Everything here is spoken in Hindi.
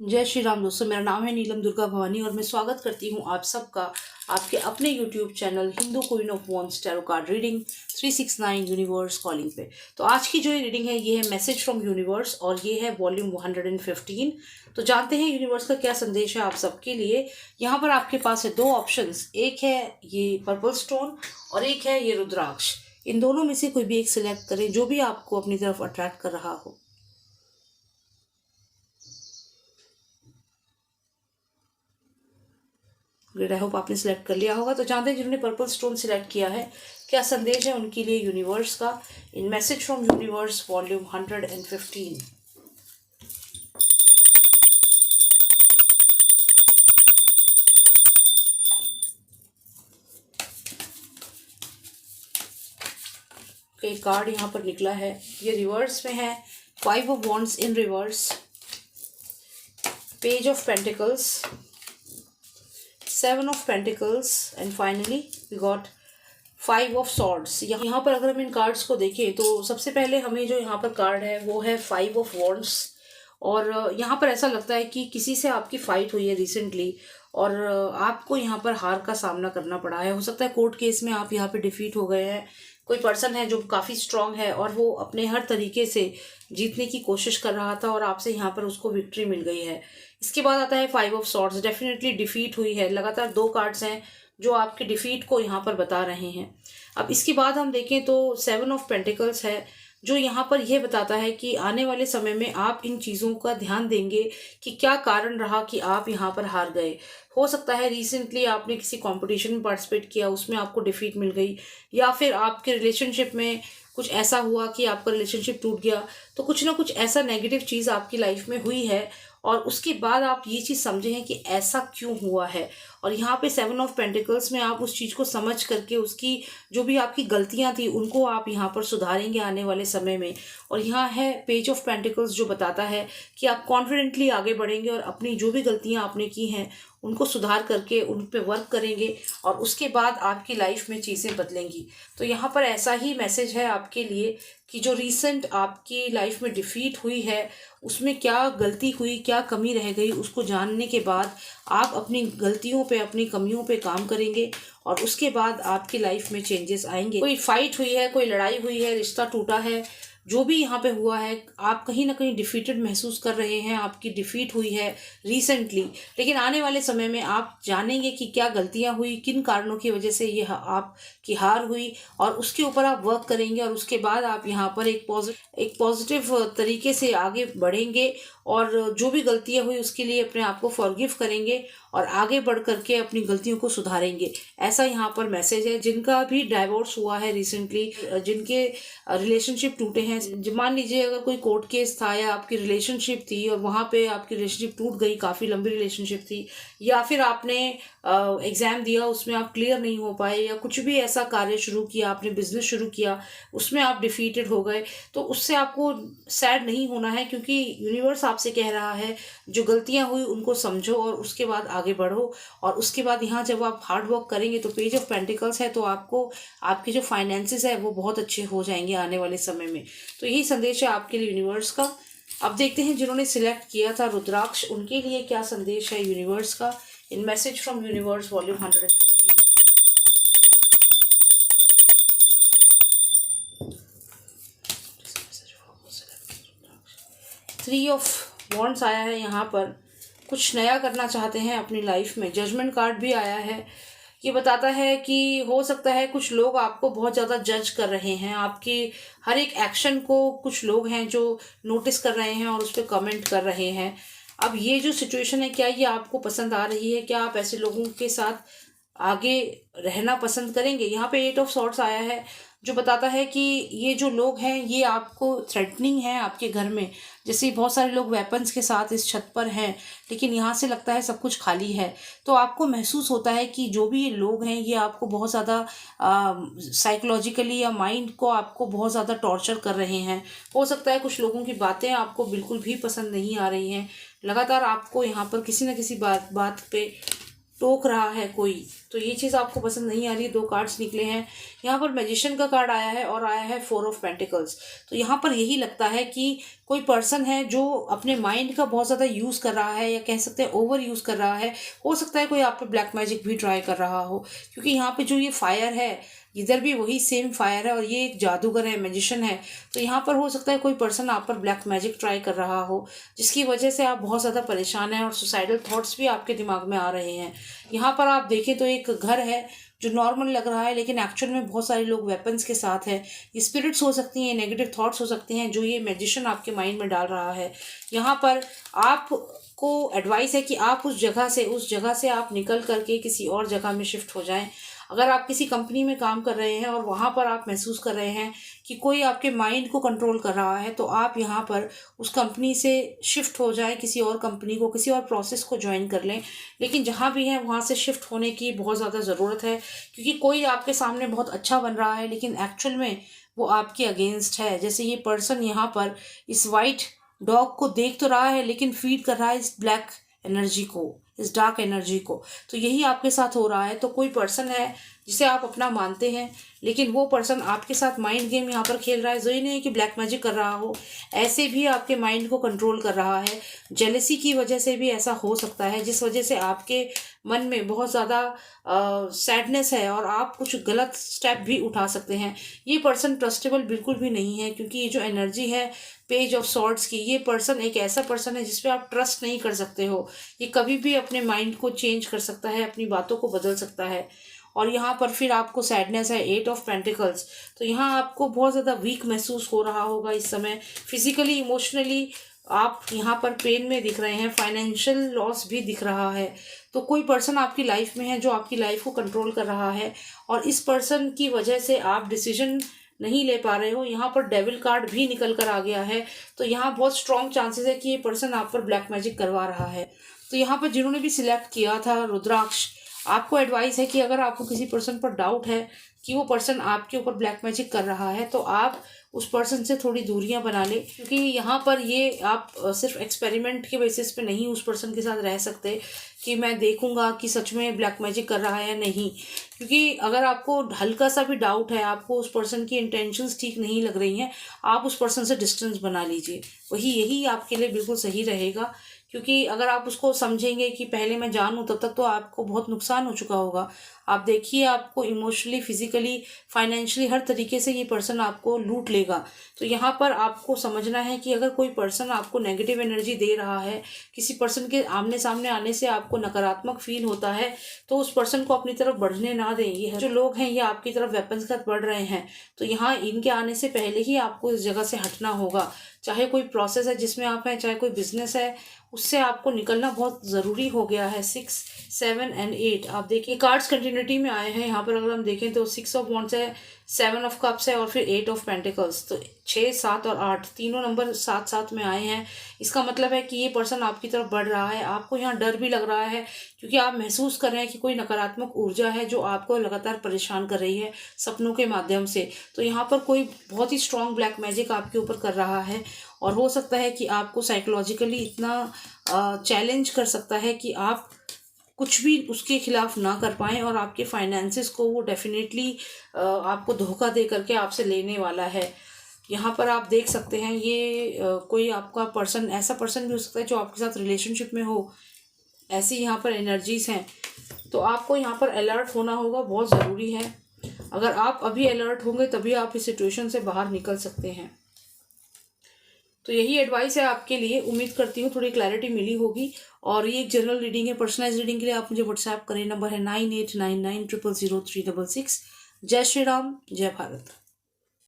जय श्री राम दोस्तों, मेरा नाम है नीलम दुर्गा भवानी और मैं स्वागत करती हूँ आप सबका आपके अपने YouTube channel Hindu queen of wands tarot card reading 369 universe calling पे। तो आज की जो ये रीडिंग है ये है मैसेज फ्रॉम यूनिवर्स और ये है वॉल्यूम 115। तो जानते हैं यूनिवर्स का क्या संदेश है आप सबके लिए। यहाँ पर आपके पास है दो ऑप्शंस, एक है ये पर्पल स्टोन और एक है ये रुद्राक्ष। इन दोनों में से कोई भी एक सिलेक्ट करें जो भी आपको अपनी तरफ अट्रैक्ट कर रहा हो। ग्रेट, आई होप आपने सिलेक्ट कर लिया होगा। तो जानते हैं जिन्होंने पर्पल स्टोन सिलेक्ट किया है क्या संदेश है उनके लिए यूनिवर्स का in message from universe volume 115। ओके, कार्ड यहाँ पर निकला है, ये रिवर्स में है 5 of wands in reverse, page of pentacles, 7 of pentacles and finally we got 5 of swords. यहाँ पर अगर हम इन कार्ड्स को देखें तो सबसे पहले हमें जो यहाँ पर कार्ड है वो है 5 ऑफ वॉन्ड्स। और यहाँ पर ऐसा लगता है कि किसी से आपकी फाइट हुई है रिसेंटली और आपको यहाँ पर हार का सामना करना पड़ा है। हो सकता है कोर्ट केस में आप यहाँ पे डिफीट हो गए हैं। कोई पर्सन है जो काफ़ी स्ट्रांग है और वो अपने हर तरीके से जीतने की कोशिश कर रहा था और आपसे यहाँ पर उसको विक्ट्री मिल गई है। इसके बाद आता है 5 ऑफ सॉर्ड्स, डेफिनेटली डिफीट हुई है। लगातार 2 कार्ड्स हैं जो आपके डिफीट को यहाँ पर बता रहे हैं। अब इसके बाद हम देखें तो 7 ऑफ पेंटिकल्स है जो यहाँ पर यह बताता है कि आने वाले समय में आप इन चीज़ों का ध्यान देंगे कि क्या कारण रहा कि आप यहाँ पर हार गए। हो सकता है रिसेंटली आपने किसी कंपटीशन में पार्टिसिपेट किया, उसमें आपको डिफीट मिल गई, या फिर आपके रिलेशनशिप में कुछ ऐसा हुआ कि आपका रिलेशनशिप टूट गया। तो कुछ ना कुछ ऐसा नेगेटिव चीज़ आपकी लाइफ में हुई है और उसके बाद आप ये चीज़ समझे हैं कि ऐसा क्यों हुआ है। और यहाँ पे 7 ऑफ पेंटिकल्स में आप उस चीज़ को समझ करके उसकी जो भी आपकी गलतियाँ थी उनको आप यहाँ पर सुधारेंगे आने वाले समय में। और यहाँ है पेज ऑफ पेंटिकल्स जो बताता है कि आप कॉन्फिडेंटली आगे बढ़ेंगे और अपनी जो भी गलतियाँ आपने की हैं उनको सुधार करके उन पे वर्क करेंगे और उसके बाद आपकी लाइफ में चीज़ें बदलेंगी। तो यहाँ पर ऐसा ही मैसेज है आपके लिए कि जो रीसेंट आपकी लाइफ में डिफीट हुई है उसमें क्या गलती हुई, क्या कमी रह गई, उसको जानने के बाद आप अपनी गलतियों पे, अपनी कमियों पे काम करेंगे और उसके बाद आपकी लाइफ में चेंजेस आएंगे। कोई फाइट हुई है, कोई लड़ाई हुई है, रिश्ता टूटा है, जो भी यहाँ पे हुआ है, आप कहीं ना कहीं डिफीटेड महसूस कर रहे हैं, आपकी डिफीट हुई है रिसेंटली, लेकिन आने वाले समय में आप जानेंगे कि क्या गलतियाँ हुई, किन कारणों की वजह से ये आपकी हार हुई और उसके ऊपर आप वर्क करेंगे और उसके बाद आप यहाँ पर एक पॉजिटिव तरीके से आगे बढ़ेंगे और जो भी गलतियाँ हुई उसके लिए अपने आप को फॉरगिव करेंगे और आगे बढ़ करके अपनी गलतियों को सुधारेंगे। ऐसा यहाँ पर मैसेज है। जिनका भी डाइवोर्स हुआ है रिसेंटली, जिनके रिलेशनशिप टूटे हैं, मान लीजिए अगर कोई कोर्ट केस था या आपकी रिलेशनशिप थी और वहाँ पे आपकी रिलेशनशिप टूट गई, काफ़ी लंबी रिलेशनशिप थी, या फिर आपने एग्ज़ाम दिया उसमें आप क्लियर नहीं हो पाए, या कुछ भी ऐसा कार्य शुरू किया, आपने बिजनेस शुरू किया उसमें आप डिफीटेड हो गए, तो उससे आपको सैड नहीं होना है क्योंकि यूनिवर्स आपसे कह रहा है जो गलतियाँ हुई उनको समझो और उसके बाद आगे बढ़ो। और उसके बाद यहाँ जब आप हार्ड वर्क करेंगे तो पेज ऑफ पेंटिकल्स है तो आपको आपके जो फाइनेंसेस है वो बहुत अच्छे हो जाएंगे आने वाले समय में। तो यही संदेश है आपके लिए यूनिवर्स का। अब देखते हैं जिन्होंने सिलेक्ट किया था रुद्राक्ष उनके लिए क्या संदेश है यूनिवर्स का in message from universe volume 115। 3 of wands आया है यहाँ पर, कुछ नया करना चाहते हैं अपनी लाइफ में। जजमेंट कार्ड भी आया है, ये बताता है कि हो सकता है कुछ लोग आपको बहुत ज़्यादा जज कर रहे हैं, आपकी हर एक एक्शन को कुछ लोग हैं जो नोटिस कर रहे हैं और उस पर कमेंट कर रहे हैं। अब ये जो सिचुएशन है क्या ये आपको पसंद आ रही है? क्या आप ऐसे लोगों के साथ आगे रहना पसंद करेंगे? यहाँ पे 8 ऑफ सॉर्ड्स आया है जो बताता है कि ये जो लोग हैं ये आपको थ्रेटनिंग है आपके घर में। जैसे बहुत सारे लोग वेपन्स के साथ इस छत पर हैं लेकिन यहाँ से लगता है सब कुछ खाली है, तो आपको महसूस होता है कि जो भी ये लोग हैं ये आपको बहुत ज़्यादा साइकोलॉजिकली या माइंड को आपको बहुत ज़्यादा टॉर्चर कर रहे हैं। हो सकता है कुछ लोगों की बातें आपको बिल्कुल भी पसंद नहीं आ रही हैं। लगातार आपको यहाँ पर किसी न किसी बात पे टोक रहा है कोई, तो ये चीज़ आपको पसंद नहीं आ रही। 2 कार्ड्स निकले हैं। यहाँ पर मैजिशियन का कार्ड आया है और आया है 4 ऑफ पेंटिकल्स। तो यहाँ पर यही लगता है कि कोई पर्सन है जो अपने माइंड का बहुत ज़्यादा यूज़ कर रहा है, या कह सकते हैं ओवर यूज़ कर रहा है। हो सकता है कोई आप पे ब्लैक मैजिक भी ट्राई कर रहा हो, क्योंकि यहाँ पे जो ये फायर है, इधर भी वही सेम फायर है और ये एक जादूगर है, मैजिशियन है। तो यहाँ पर हो सकता है कोई पर्सन आप पर ब्लैक मैजिक ट्राई कर रहा हो, जिसकी वजह से आप बहुत ज़्यादा परेशान हैं और सुसाइडल थॉट्स भी आपके दिमाग में आ रहे हैं। यहाँ पर आप देखें तो एक घर है जो नॉर्मल लग रहा है, लेकिन एक्चुअल में बहुत सारे लोग वेपन्स के साथ हैं। ये स्पिरिट्स हो सकती हैं, नेगेटिव थॉट्स हो सकते हैं जो ये मैजिशियन आपके माइंड में डाल रहा है। यहाँ पर आपको एडवाइस है कि आप उस जगह से आप निकल करके किसी और जगह में शिफ्ट हो जाएं। अगर आप किसी कंपनी में काम कर रहे हैं और वहाँ पर आप महसूस कर रहे हैं कि कोई आपके माइंड को कंट्रोल कर रहा है, तो आप यहाँ पर उस कंपनी से शिफ्ट हो जाएं, किसी और कंपनी को, किसी और प्रोसेस को ज्वाइन कर लें। लेकिन जहाँ भी हैं वहाँ से शिफ्ट होने की बहुत ज़्यादा ज़रूरत है, क्योंकि कोई आपके सामने बहुत अच्छा बन रहा है लेकिन एक्चुअल में वो आपके अगेंस्ट है। जैसे ये पर्सन यहाँ पर इस वाइट डॉग को देख तो रहा है लेकिन फीड कर रहा है इस ब्लैक एनर्जी को, इस डार्क एनर्जी को। तो यही आपके साथ हो रहा है। तो कोई पर्सन है जिसे आप अपना मानते हैं, लेकिन वो पर्सन आपके साथ माइंड गेम यहाँ पर खेल रहा है। ज़रूरी नहीं है कि ब्लैक मैजिक कर रहा हो, ऐसे भी आपके माइंड को कंट्रोल कर रहा है। जेलसी की वजह से भी ऐसा हो सकता है, जिस वजह से आपके मन में बहुत ज़्यादा सैडनेस है और आप कुछ गलत स्टेप भी उठा सकते हैं। ये पर्सन ट्रस्टेबल बिल्कुल भी नहीं है, क्योंकि ये जो एनर्जी है पेज ऑफ सॉर्ड्स की, ये पर्सन एक ऐसा पर्सन है जिस पे आप ट्रस्ट नहीं कर सकते हो। ये कभी भी अपने माइंड को चेंज कर सकता है, अपनी बातों को बदल सकता है। और यहाँ पर फिर आपको सैडनेस है 8 ऑफ पेंटिकल्स। तो यहाँ आपको बहुत ज़्यादा वीक महसूस हो रहा होगा इस समय, फिजिकली, इमोशनली आप यहाँ पर पेन में दिख रहे हैं, फाइनेंशियल लॉस भी दिख रहा है। तो कोई पर्सन आपकी लाइफ में है जो आपकी लाइफ को कंट्रोल कर रहा है, और इस पर्सन की वजह से आप डिसीजन नहीं ले पा रहे हो। यहाँ पर डेविल कार्ड भी निकल कर आ गया है। तो यहाँ बहुत स्ट्रॉन्ग चांसेस है कि ये पर्सन आप पर ब्लैक मैजिक करवा रहा है। तो यहाँ पर जिन्होंने भी सिलेक्ट किया था रुद्राक्ष, आपको एडवाइस है कि अगर आपको किसी पर्सन पर डाउट है कि वो पर्सन आपके ऊपर ब्लैक मैजिक कर रहा है, तो आप उस पर्सन से थोड़ी दूरियां बना लें, क्योंकि यहाँ पर ये आप सिर्फ एक्सपेरिमेंट के बेसिस पे नहीं उस पर्सन के साथ रह सकते कि मैं देखूंगा कि सच में ब्लैक मैजिक कर रहा है या नहीं। क्योंकि अगर आपको हल्का सा भी डाउट है, आपको उस पर्सन की इंटेंशंस ठीक नहीं लग रही हैं, आप उस पर्सन से डिस्टेंस बना लीजिए। यही आपके लिए बिल्कुल सही रहेगा, क्योंकि अगर आप उसको समझेंगे कि पहले मैं जानूं, तब तक तो आपको बहुत नुकसान हो चुका होगा। आप देखिए, आपको इमोशनली, फिजिकली, फाइनेंशियली हर तरीके से ये पर्सन आपको लूट लेगा। तो यहाँ पर आपको समझना है कि अगर कोई पर्सन आपको नेगेटिव एनर्जी दे रहा है, किसी पर्सन के आमने सामने आने से आपको नकारात्मक फील होता है, तो उस पर्सन को अपनी तरफ बढ़ने ना दें। ये जो लोग हैं ये आपकी तरफ वेपन्स के साथ बढ़ रहे हैं, तो यहाँ इनके आने से पहले ही आपको इस जगह से हटना होगा। चाहे कोई प्रोसेस है जिसमें आप हैं, चाहे कोई बिजनेस है, उससे आपको निकलना बहुत ज़रूरी हो गया है। 6, 7 एंड 8 आप देखिए कार्ड्स कंटिन्यूटी में आए हैं। यहाँ पर अगर हम देखें तो 6 ऑफ वॉन्ड्स है, 7 ऑफ कप्स है और फिर 8 ऑफ पेंटिकल्स। तो 6, 7 और 8 तीनों नंबर साथ साथ में आए हैं। इसका मतलब है कि ये पर्सन आपकी तरफ बढ़ रहा है। आपको यहाँ डर भी लग रहा है, क्योंकि आप महसूस कर रहे हैं कि कोई नकारात्मक ऊर्जा है जो आपको लगातार परेशान कर रही है सपनों के माध्यम से। तो यहाँ पर कोई बहुत ही स्ट्रॉन्ग ब्लैक मैजिक आपके ऊपर कर रहा है, और हो सकता है कि आपको साइकोलॉजिकली इतना चैलेंज कर सकता है कि आप कुछ भी उसके खिलाफ ना कर पाएँ, और आपके फाइनेंसेस को वो डेफिनेटली आपको धोखा दे करके आपसे लेने वाला है। यहाँ पर आप देख सकते हैं ये कोई आपका पर्सन, ऐसा पर्सन भी हो सकता है जो आपके साथ रिलेशनशिप में हो। ऐसी यहाँ पर एनर्जीज़ हैं, तो आपको यहाँ पर अलर्ट होना होगा, बहुत ज़रूरी है। अगर आप अभी अलर्ट होंगे तभी आप इस सिचुएशन से बाहर निकल सकते हैं। तो यही एडवाइस है आपके लिए। उम्मीद करती हूँ थोड़ी क्लैरिटी मिली होगी। और ये एक जनरल रीडिंग है। पर्सनलाइज रीडिंग के लिए आप मुझे व्हाट्सएप करें, नंबर है 9899000366। जय श्री राम, जय भारत।